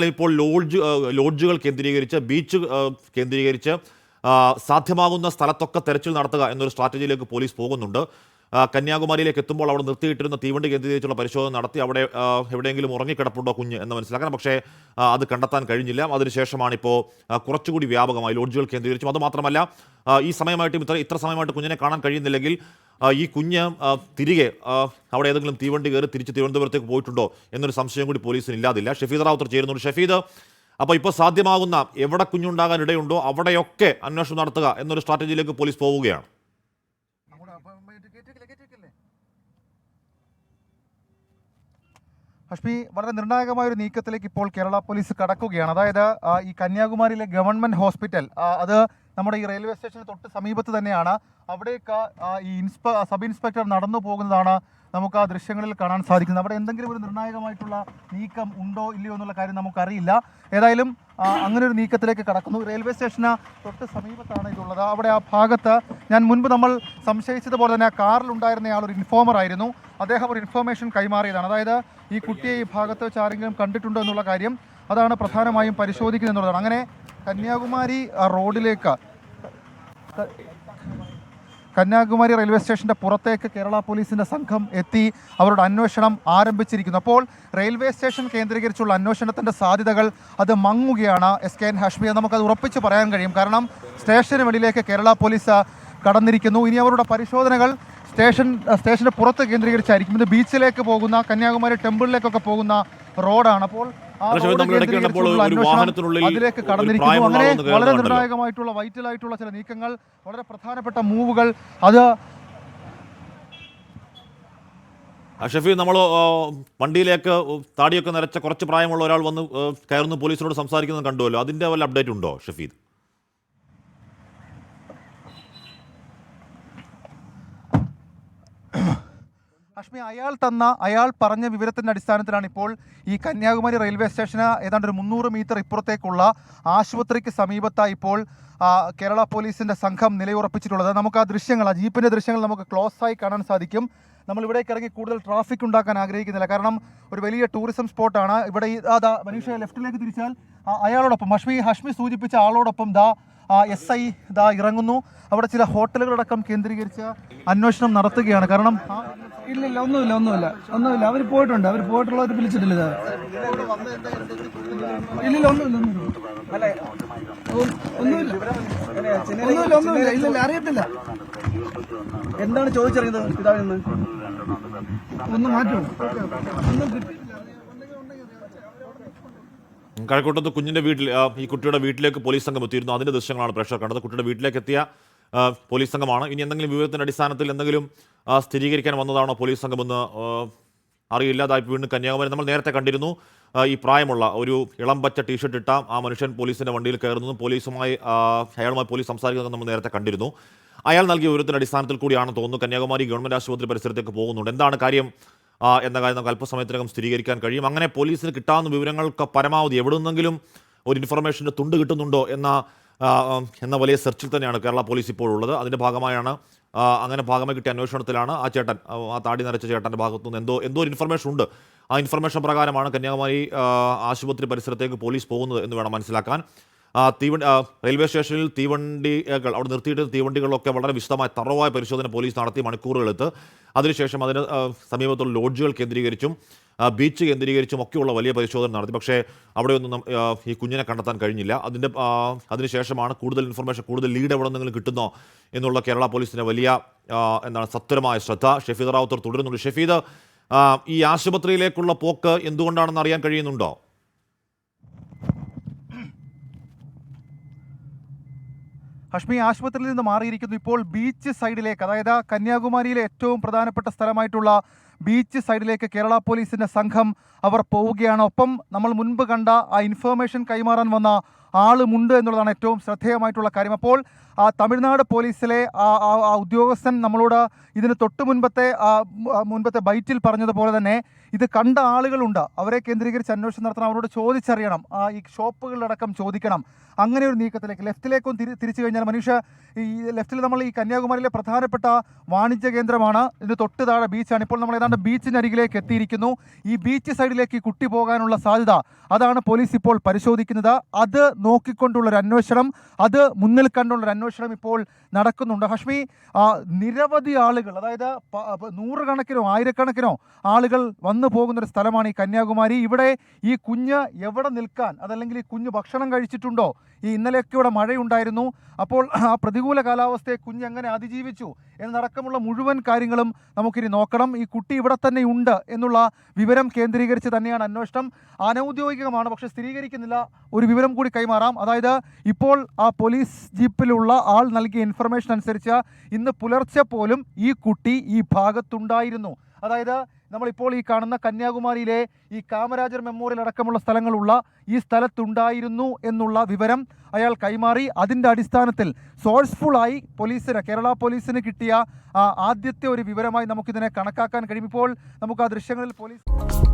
ഇപ്പോൾ ലോഡ്ജുകൾ കേന്ദ്രീകരിച്ച് ബീച്ച് കേന്ദ്രീകരിച്ച് സാധ്യമാകുന്ന സ്ഥലത്തൊക്കെ തെരച്ചിൽ നടത്തുക എന്നൊരു സ്ട്രാറ്റജിയിലേക്ക് പോലീസ് പോകുന്നുണ്ട്. കന്യാകുമാരിയിലേക്ക് എത്തുമ്പോൾ അവിടെ നിർത്തിയിട്ടിരുന്ന തീവണ്ടി കേന്ദ്രീകരിച്ചുള്ള പരിശോധന നടത്തി അവിടെ എവിടെയെങ്കിലും ഉറങ്ങിക്കിടപ്പുണ്ടോ കുഞ്ഞ് എന്ന് മനസ്സിലാക്കണം. പക്ഷേ അത് കണ്ടെത്താൻ കഴിഞ്ഞില്ല. അതിനുശേഷമാണ് ഇപ്പോൾ കുറച്ചുകൂടി വ്യാപകമായി ലോഡ്ജുകൾ കേന്ദ്രീകരിച്ചും. അതുമാത്രമല്ല, ഈ സമയമായിട്ടും ഇത്ര സമയമായിട്ട് കുഞ്ഞിനെ കാണാൻ കഴിയുന്നില്ലെങ്കിൽ ഈ കുഞ്ഞ് തിരികെ അവിടെ ഏതെങ്കിലും തീവണ്ടി കയറി തിരിച്ച് തിരുവനന്തപുരത്തേക്ക് പോയിട്ടുണ്ടോ എന്നൊരു സംശയം കൂടി പോലീസിന് ഇല്ലാതില്ല. ഷഫീദ് റാവുത്തർ ചേരുന്നുണ്ട്. ഷഫീദ്, അപ്പോൾ ഇപ്പോൾ സാധ്യമാകുന്ന എവിടെ കുഞ്ഞുണ്ടാകാൻ ഇടയുണ്ടോ അവിടെയൊക്കെ അന്വേഷണം നടത്തുക എന്നൊരു സ്ട്രാറ്റജിയിലേക്ക് പോലീസ് പോവുകയാണ്. ഹഷ്മി, വളരെ നിർണായകമായ ഒരു നീക്കത്തിലേക്ക് ഇപ്പോൾ കേരള പോലീസ് കടക്കുകയാണ്. അതായത് ഈ കന്യാകുമാരിയിലെ ഗവൺമെൻറ് ഹോസ്പിറ്റൽ, അത് നമ്മുടെ ഈ റെയിൽവേ സ്റ്റേഷന് തൊട്ട് സമീപത്ത് തന്നെയാണ്. അവിടേക്ക് ഈ സബ് ഇൻസ്പെക്ടർ നടന്നു പോകുന്നതാണ് നമുക്ക് ആ ദൃശ്യങ്ങളിൽ കാണാൻ സാധിക്കുന്നത്. അവിടെ എന്തെങ്കിലും ഒരു നിർണായകമായിട്ടുള്ള നീക്കം ഉണ്ടോ ഇല്ലയോ എന്നുള്ള കാര്യം നമുക്കറിയില്ല. ഏതായാലും അങ്ങനെ ഒരു നീക്കത്തിലേക്ക് കടക്കുന്നു. റെയിൽവേ സ്റ്റേഷന് തൊട്ട് സമീപത്താണ് ഇതുള്ളത്. അവിടെ ആ ഭാഗത്ത് ഞാൻ മുൻപ് നമ്മൾ സംശയിച്ചതുപോലെ തന്നെ ആ കാറിലുണ്ടായിരുന്നയാൾ ഒരു ഇൻഫോമർ ആയിരുന്നു. അദ്ദേഹം ഒരു ഇൻഫോർമേഷൻ കൈമാറിയതാണ്. അതായത് ഈ കുട്ടിയെ ഈ ഭാഗത്ത് വെച്ച് ആരെങ്കിലും കണ്ടിട്ടുണ്ടോ എന്നുള്ള കാര്യം അതാണ് പ്രധാനമായും പരിശോധിക്കുന്നത് എന്നുള്ളതാണ്. അങ്ങനെ കന്യാകുമാരി റോഡിലേക്ക്, കന്യാകുമാരി റെയിൽവേ സ്റ്റേഷൻ്റെ പുറത്തേക്ക് കേരള പോലീസിൻ്റെ സംഘം എത്തി അവരുടെ അന്വേഷണം ആരംഭിച്ചിരിക്കുന്നു. അപ്പോൾ റെയിൽവേ സ്റ്റേഷൻ കേന്ദ്രീകരിച്ചുള്ള അന്വേഷണത്തിൻ്റെ സാധ്യതകൾ അത് മങ്ങുകയാണ്. SKN ഹാഷ്മി, നമുക്കത് ഉറപ്പിച്ച് പറയാൻ കഴിയും. കാരണം സ്റ്റേഷന് വെളിയിലേക്ക് കേരള പോലീസ് കടന്നിരിക്കുന്നു. ഇനി അവരുടെ പരിശോധനകൾ സ്റ്റേഷന് പുറത്ത് കേന്ദ്രീകരിച്ചായിരിക്കും. ഇത് ബീച്ചിലേക്ക് പോകുന്ന, കന്യാകുമാരി ടെമ്പിളിലേക്കൊക്കെ പോകുന്ന റോഡാണ്. അപ്പോൾ അതിലേക്ക് കടന്നിരിക്കുന്നു. അങ്ങനെ വളരെ നിർണായകമായിട്ടുള്ള വൈറ്റലായിട്ടുള്ള ചില നീക്കങ്ങൾ, വളരെ പ്രധാനപ്പെട്ട മൂവുകൾ അത് ഷഫീ, നമ്മൾ വണ്ടിയിലേക്ക് താടിയൊക്കെ നിറച്ച കുറച്ച് പ്രായമുള്ള ഒരാൾ വന്ന് കയറുന്നു, പോലീസിനോട് സംസാരിക്കുന്നത് കണ്ടുവല്ലോ. അതിൻ്റെ വല്ല അപ്ഡേറ്റ് ഉണ്ടോ ഷഫീദ്? ഹഷ്മി, അയാൾ പറഞ്ഞ വിവരത്തിൻ്റെ അടിസ്ഥാനത്തിലാണ് ഇപ്പോൾ ഈ കന്യാകുമാരി റെയിൽവേ സ്റ്റേഷന് ഏതാണ്ട് ഒരു 300 മീറ്റർ ഇപ്പുറത്തേക്കുള്ള ആശുപത്രിക്ക് സമീപത്തായി ഇപ്പോൾ കേരള പോലീസിൻ്റെ സംഘം നിലയുറപ്പിച്ചിട്ടുള്ളത്. നമുക്ക് ആ ദൃശ്യങ്ങൾ, ആ ജീപ്പിൻ്റെ ദൃശ്യങ്ങൾ നമുക്ക് ക്ലോസ് ആയി കാണാൻ സാധിക്കും. നമ്മൾ ഇവിടേക്ക് ഇറങ്ങി കൂടുതൽ ട്രാഫിക് ഉണ്ടാക്കാൻ ആഗ്രഹിക്കുന്നില്ല. കാരണം ഒരു വലിയ ടൂറിസം സ്പോട്ടാണ്. ഇവിടെ മനുഷ്യ ലെഫ്റ്റിലേക്ക് തിരിച്ചാൽ അയാളോടൊപ്പം ഹഷ്മി സൂചിപ്പിച്ച ആളോടൊപ്പം SI ഇറങ്ങുന്നു. അവിടെ ചില ഹോട്ടലുകളടക്കം കേന്ദ്രീകരിച്ച് അന്വേഷണം നടത്തുകയാണ്. കാരണം ഇല്ലില്ല, ഒന്നുമില്ല. അവർ പോയിട്ടുള്ളവർ വിളിച്ചിട്ടില്ല. ഇല്ലില്ല, ഒന്നുമില്ല, അറിയത്തില്ല. എന്താണ് ചോദിച്ചറിയുന്നത്? പിതാവിൽ നിന്ന് ഒന്ന് മാറ്റും. കഴക്കൂട്ടത്ത് കുഞ്ഞിൻ്റെ വീട്ടിൽ, ഈ കുട്ടിയുടെ വീട്ടിലേക്ക് പോലീസ് സംഘം എത്തിയിരുന്നു. അതിൻ്റെ ദൃശ്യങ്ങളാണ് പ്രേക്ഷകർ കണ്ടത്. കുട്ടിയുടെ വീട്ടിലേക്ക് എത്തിയ പോലീസ് സംഘമാണ്. ഇനി എന്തെങ്കിലും വിവരത്തിൻ്റെ അടിസ്ഥാനത്തിൽ എന്തെങ്കിലും സ്ഥിരീകരിക്കാൻ വന്നതാണോ പോലീസ് സംഘമെന്ന് അറിയില്ല. അതായി വീണ്ടും കന്യാകുമാരി നമ്മൾ നേരത്തെ കണ്ടിരുന്നു. ഈ പ്രായമുള്ള ഒരു ഇളം പച്ച ടീഷർട്ട് ഇട്ട ആ മനുഷ്യൻ പോലീസിൻ്റെ വണ്ടിയിൽ കയറുന്നതും അയാളുമായി പോലീസ് സംസാരിക്കുന്നതും നമ്മൾ നേരത്തെ കണ്ടിരുന്നു. അയാൾ നൽകിയ വിവരത്തിൻ്റെ അടിസ്ഥാനത്തിൽ കൂടിയാണെന്ന് തോന്നുന്നു കന്യാകുമാരി ഗവൺമെൻറ് ആശുപത്രി പരിസരത്തേക്ക് പോകുന്നുണ്ട്. എന്താണ് കാര്യം എന്ന കാര്യം നമുക്ക് അല്പസമയത്തിനകം സ്ഥിരീകരിക്കാൻ കഴിയും. അങ്ങനെ പോലീസിന് കിട്ടാവുന്ന വിവരങ്ങൾക്ക് പരമാവധി എവിടെ നിന്നെങ്കിലും ഒരു ഇൻഫർമേഷൻ്റെ തുണ്ട് കിട്ടുന്നുണ്ടോ എന്ന വലിയ സെർച്ചിൽ തന്നെയാണ് കേരള പോലീസ് ഇപ്പോൾ ഉള്ളത്. അതിൻ്റെ ഭാഗമായാണ് അങ്ങനെ ഭാഗമായി കിട്ടിയ അന്വേഷണത്തിലാണ് ആ ചേട്ടൻ, ആ താടി നരച്ച ചേട്ടൻ്റെ ഭാഗത്തുനിന്ന് എന്തോ ഒരു ഇൻഫർമേഷൻ ഉണ്ട്. ആ ഇൻഫർമേഷൻ പ്രകാരമാണ് കന്യാകുമാരി ആശുപത്രി പരിസരത്തേക്ക് പോലീസ് പോകുന്നത് എന്ന് വേണം മനസ്സിലാക്കാൻ. റെയിൽവേ സ്റ്റേഷനിൽ തീവണ്ടികൾ അവിടെ നിർത്തിയിട്ട് തീവണ്ടികളിലൊക്കെ വളരെ വിശദമായ തറവായ പരിശോധന പോലീസ് നടത്തി മണിക്കൂറുകളെടുത്ത് അതിനുശേഷം അതിന് സമീപത്തുള്ള ലോഡ്ജുകൾ കേന്ദ്രീകരിച്ചും ബീച്ച് കേന്ദ്രീകരിച്ചും ഒക്കെയുള്ള വലിയ പരിശോധന നടത്തി. പക്ഷേ അവിടെയൊന്നും ഈ കുഞ്ഞിനെ കണ്ടെത്താൻ കഴിഞ്ഞില്ല. അതിനുശേഷമാണ് കൂടുതൽ ഇൻഫർമേഷൻ, കൂടുതൽ ലീഡ് എവിടെ നിന്നെങ്കിലും കിട്ടുന്നോ എന്നുള്ള കേരള പോലീസിൻ്റെ വലിയ സത്വരമായ ശ്രദ്ധ. ഷഫീദ് റാവുത്തർ തുടരുന്നുണ്ട്. ഷഫീദ്, ഈ ആശുപത്രിയിലേക്കുള്ള പോക്ക് എന്തുകൊണ്ടാണെന്ന് അറിയാൻ കഴിയുന്നുണ്ടോ? ഹഷ്മി, ആശുപത്രിയിൽ നിന്ന് മാറിയിരിക്കുന്നു. ഇപ്പോൾ ബീച്ച് സൈഡിലേക്ക്, അതായത് കന്യാകുമാരിയിലെ ഏറ്റവും പ്രധാനപ്പെട്ട സ്ഥലമായിട്ടുള്ള ബീച്ച് സൈഡിലേക്ക് കേരള പോലീസിൻ്റെ സംഘം അവർ പോവുകയാണ്. ഒപ്പം നമ്മൾ മുൻപ് കണ്ട ആ ഇൻഫർമേഷൻ കൈമാറാൻ വന്ന ആളുമുണ്ട് എന്നുള്ളതാണ് ഏറ്റവും ശ്രദ്ധേയമായിട്ടുള്ള കാര്യം. അപ്പോൾ തമിഴ്നാട് പോലീസിലെ ആ ഉദ്യോഗസ്ഥൻ നമ്മളോട് ഇതിന് തൊട്ട് മുൻപത്തെ ബൈറ്റിൽ പറഞ്ഞതുപോലെ തന്നെ ഇത് കണ്ട ആളുകളുണ്ട്. അവരെ കേന്ദ്രീകരിച്ച് അന്വേഷണം നടത്തണം, അവരോട് ചോദിച്ചറിയണം, ഈ ഷോപ്പുകളിലടക്കം ചോദിക്കണം. അങ്ങനെ ഒരു നീക്കത്തിലേക്ക് ലെഫ്റ്റിലേക്കും തിരിച്ചു കഴിഞ്ഞാൽ ഈ ലെഫ്റ്റിൽ നമ്മൾ ഈ കന്യാകുമാരിയിലെ പ്രധാനപ്പെട്ട വാണിജ്യ കേന്ദ്രമാണ്. ഇതിന് തൊട്ട് താഴെ ബീച്ചാണ്. ഇപ്പോൾ നമ്മൾ ഏതാണ്ട് ഏതാണ്ട് ബീച്ചിനരികിലേക്ക് എത്തിയിരിക്കുന്നു. ഈ ബീച്ച് സൈഡിലേക്ക് ഈ കുട്ടി പോകാനുള്ള സാധ്യത അതാണ് പോലീസ് ഇപ്പോൾ പരിശോധിക്കുന്നത്. അത് നോക്കിക്കൊണ്ടുള്ളൊരു അന്വേഷണം, അത് മുന്നിൽ കണ്ടുള്ളൊരു അന്വേഷണം ഇപ്പോൾ നടക്കുന്നുണ്ട്. ഹഷ്മി, നിരവധി ആളുകൾ, അതായത് നൂറുകണക്കിനോ ആയിരക്കണക്കിനോ ആളുകൾ വന്നു പോകുന്നൊരു സ്ഥലമാണ് ഈ കന്യാകുമാരി. ഇവിടെ ഈ കുഞ്ഞ് എവിടെ നിൽക്കാൻ, അതല്ലെങ്കിൽ ഈ കുഞ്ഞ് ഭക്ഷണം കഴിച്ചിട്ടുണ്ടോ? ഈ ഇന്നലെയൊക്കെ ഇവിടെ മഴയുണ്ടായിരുന്നു. അപ്പോൾ ആ പ്രതികൂല കാലാവസ്ഥയെ കുഞ്ഞ് എങ്ങനെ അതിജീവിച്ചു എന്നടക്കമുള്ള മുഴുവൻ കാര്യങ്ങളും നമുക്കിനി നോക്കണം. ഈ കുട്ടി ഇവിടെ തന്നെ ഉണ്ട് എന്നുള്ള വിവരം കേന്ദ്രീകരിച്ച് തന്നെയാണ് അന്വേഷണം. അനൗദ്യോഗികമാണ്, പക്ഷെ സ്ഥിരീകരിക്കുന്നില്ല. ഒരു വിവരം കൂടി കൈമാറാം. അതായത് ഇപ്പോൾ ആ പോലീസ് ജീപ്പിലുള്ള ആൾ നൽകിയ ഇൻഫർമേഷൻ അനുസരിച്ച് ഇന്ന് പുലർച്ചെ പോലും ഈ കുട്ടി ഈ ഭാഗത്തുണ്ടായിരുന്നു. അതായത് നമ്മളിപ്പോൾ ഈ കാണുന്ന കന്യാകുമാരിയിലെ ഈ കാമരാജർ മെമ്മോറിയൽ അടക്കമുള്ള സ്ഥലങ്ങളുള്ള ഈ സ്ഥലത്തുണ്ടായിരുന്നു എന്നുള്ള വിവരം അയാൾ കൈമാറി. അതിൻ്റെ അടിസ്ഥാനത്തിൽ സോഴ്സ്ഫുള്ളായി കേരള പോലീസിന് കിട്ടിയ ആദ്യത്തെ ഒരു വിവരമായി നമുക്കിതിനെ കണക്കാക്കാൻ കഴിയും. ഇപ്പോൾ നമുക്ക് ആ ദൃശ്യങ്ങളിൽ പോലീസ്